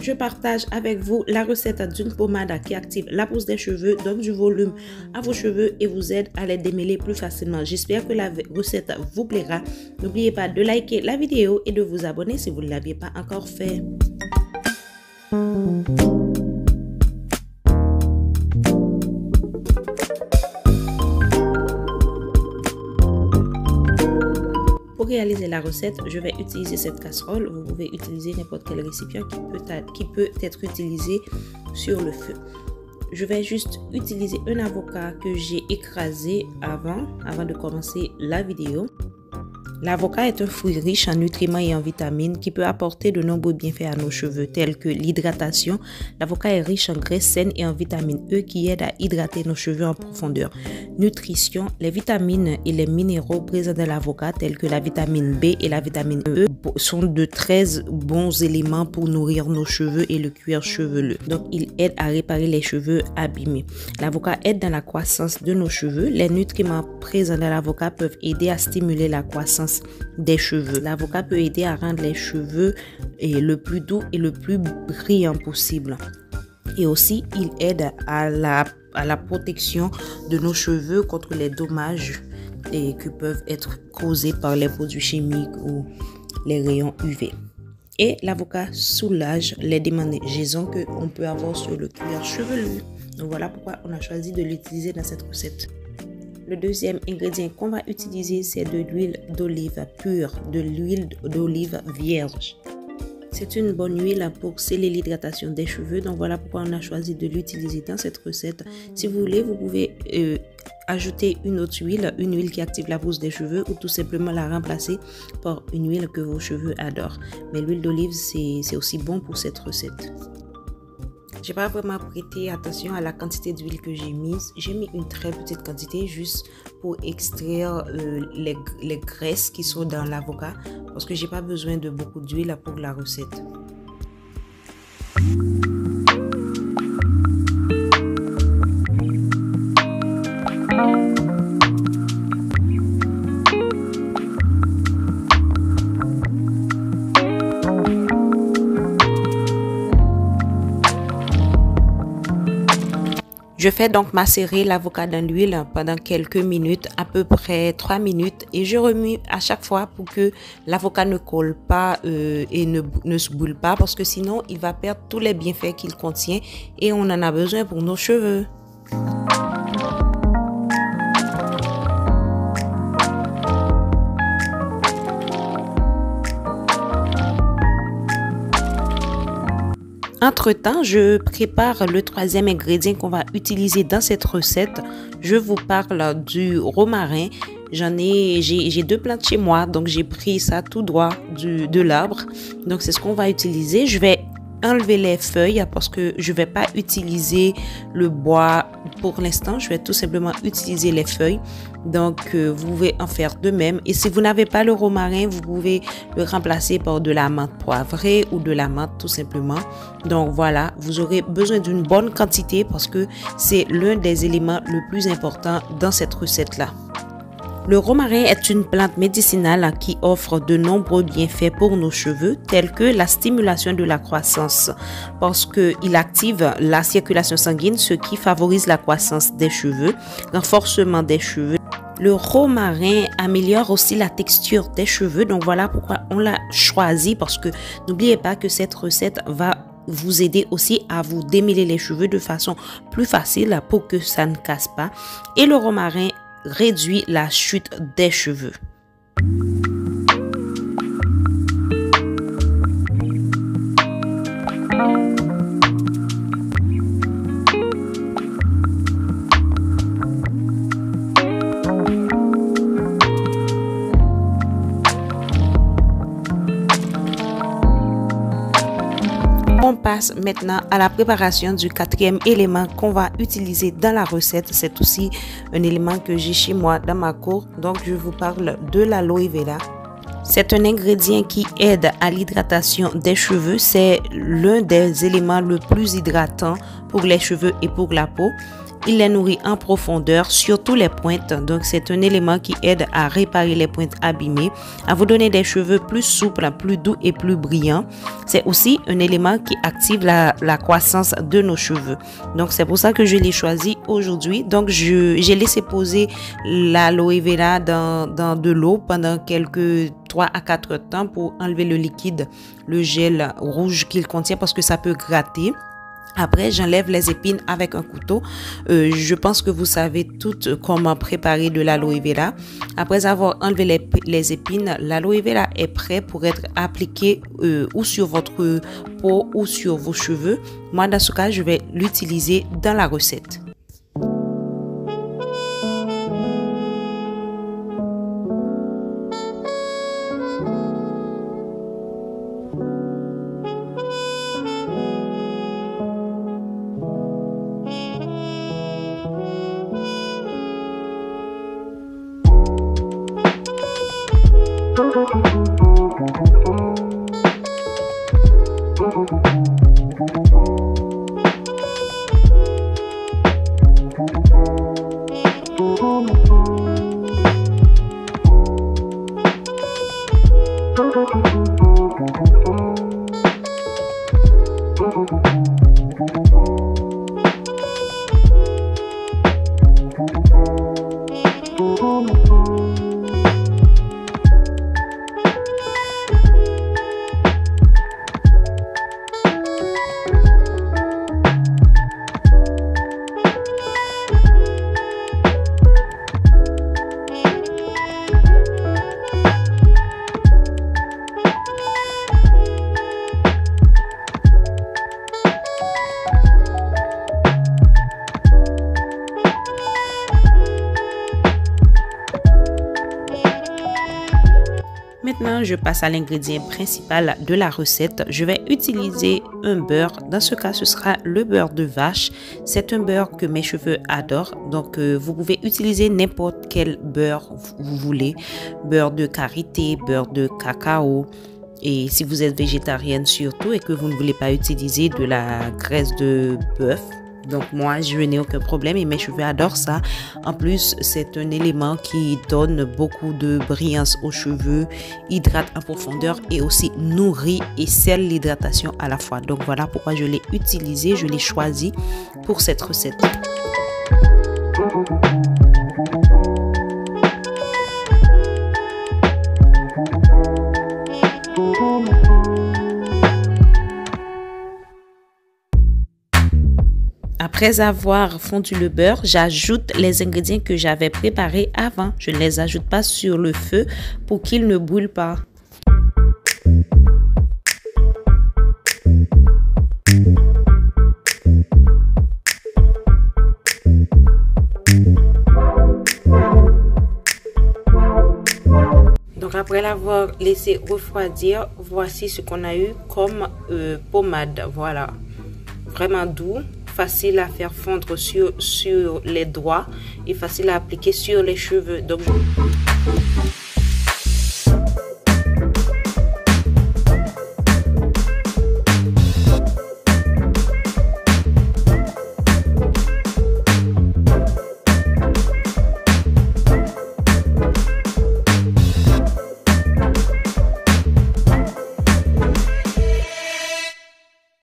je partage avec vous la recette d'une pommade qui active la pousse des cheveux, donne du volume à vos cheveux et vous aide à les démêler plus facilement. J'espère que la recette vous plaira. N'oubliez pas de liker la vidéo et de vous abonner si vous ne l'aviez pas encore fait. Pour réaliser la recette, je vais utiliser cette casserole. Vous pouvez utiliser n'importe quel récipient qui peut être utilisé sur le feu. Je vais juste utiliser un avocat que j'ai écrasé avant de commencer la vidéo. L'avocat est un fruit riche en nutriments et en vitamines qui peut apporter de nombreux bienfaits à nos cheveux tels que l'hydratation. L'avocat est riche en graisses saines et en vitamine E qui aident à hydrater nos cheveux en profondeur. Nutrition, les vitamines et les minéraux présents dans l'avocat tels que la vitamine B et la vitamine E sont de très bons éléments pour nourrir nos cheveux et le cuir chevelu. Donc, il aide à réparer les cheveux abîmés. L'avocat aide dans la croissance de nos cheveux. Les nutriments présents dans l'avocat peuvent aider à stimuler la croissance des cheveux. L'avocat peut aider à rendre les cheveux le plus doux et le plus brillant possible. Et aussi, il aide à la protection de nos cheveux contre les dommages qui peuvent être causés par les produits chimiques ou les rayons UV. Et l'avocat soulage les démangeaisons qu'on peut avoir sur le cuir chevelu. Donc voilà pourquoi on a choisi de l'utiliser dans cette recette. Le deuxième ingrédient qu'on va utiliser, c'est de l'huile d'olive pure, de l'huile d'olive vierge. C'est une bonne huile pour sceller l'hydratation des cheveux. Donc voilà pourquoi on a choisi de l'utiliser dans cette recette. Si vous voulez, vous pouvez ajouter une autre huile, une huile qui active la pousse des cheveux ou tout simplement la remplacer par une huile que vos cheveux adorent. Mais l'huile d'olive, c'est aussi bon pour cette recette. J'ai pas vraiment prêté attention à la quantité d'huile que j'ai mise. J'ai mis une très petite quantité juste pour extraire les graisses qui sont dans l'avocat parce que j'ai pas besoin de beaucoup d'huile pour la recette. Je fais donc macérer l'avocat dans l'huile pendant quelques minutes, à peu près 3 minutes, et je remue à chaque fois pour que l'avocat ne colle pas et ne se boule pas parce que sinon il va perdre tous les bienfaits qu'il contient et on en a besoin pour nos cheveux. Entre-temps, je prépare le troisième ingrédient qu'on va utiliser dans cette recette. Je vous parle du romarin. J'ai 2 plantes chez moi, donc j'ai pris ça tout droit de l'arbre. Donc c'est ce qu'on va utiliser. Je vais enlever les feuilles parce que je vais pas utiliser le bois pour l'instant. Je vais tout simplement utiliser les feuilles. Donc vous pouvez en faire de même. Et si vous n'avez pas le romarin, vous pouvez le remplacer par de la menthe poivrée ou de la menthe tout simplement. Donc voilà, vous aurez besoin d'une bonne quantité parce que c'est l'un des éléments le plus important dans cette recette là. Le romarin est une plante médicinale qui offre de nombreux bienfaits pour nos cheveux, tels que la stimulation de la croissance, parce qu'il active la circulation sanguine, ce qui favorise la croissance des cheveux, renforcement des cheveux. Le romarin améliore aussi la texture des cheveux, donc voilà pourquoi on l'a choisi, parce que n'oubliez pas que cette recette va vous aider aussi à vous démêler les cheveux de façon plus facile pour que ça ne casse pas. Et le romarin réduit la chute des cheveux. On passe maintenant à la préparation du quatrième élément qu'on va utiliser dans la recette. C'est aussi un élément que j'ai chez moi dans ma cour. Donc, je vous parle de l'aloe vera. C'est un ingrédient qui aide à l'hydratation des cheveux. C'est l'un des éléments le plus hydratants pour les cheveux et pour la peau. Il les nourrit en profondeur, surtout les pointes. Donc, c'est un élément qui aide à réparer les pointes abîmées, à vous donner des cheveux plus souples, plus doux et plus brillants. C'est aussi un élément qui active la croissance de nos cheveux. Donc, c'est pour ça que je l'ai choisi aujourd'hui. Donc, j'ai laissé poser l'aloe vera dans de l'eau pendant quelques 3 à 4 temps pour enlever le liquide, le gel rouge qu'il contient parce que ça peut gratter. Après, j'enlève les épines avec un couteau. Je pense que vous savez toutes comment préparer de l'aloe vera. Après avoir enlevé les épines, l'aloe vera est prêt pour être appliqué ou sur votre peau ou sur vos cheveux. Moi, dans ce cas, je vais l'utiliser dans la recette. Maintenant, je passe à l'ingrédient principal de la recette. Je vais utiliser un beurre. Dans ce cas, ce sera le beurre de vache. C'est un beurre que mes cheveux adorent. Donc, vous pouvez utiliser n'importe quel beurre vous voulez. Beurre de karité, beurre de cacao. Et si vous êtes végétarienne surtout et que vous ne voulez pas utiliser de la graisse de bœuf, donc moi, je n'ai aucun problème et mes cheveux adorent ça. En plus, c'est un élément qui donne beaucoup de brillance aux cheveux, hydrate en profondeur et aussi nourrit et scelle l'hydratation à la fois. Donc voilà pourquoi je l'ai utilisé, je l'ai choisi pour cette recette. Après avoir fondu le beurre, j'ajoute les ingrédients que j'avais préparés avant. Je ne les ajoute pas sur le feu pour qu'ils ne brûlent pas. Donc après l'avoir laissé refroidir, voici ce qu'on a eu comme pommade. Voilà, vraiment doux. Facile à faire fondre sur les doigts et facile à appliquer sur les cheveux. Donc,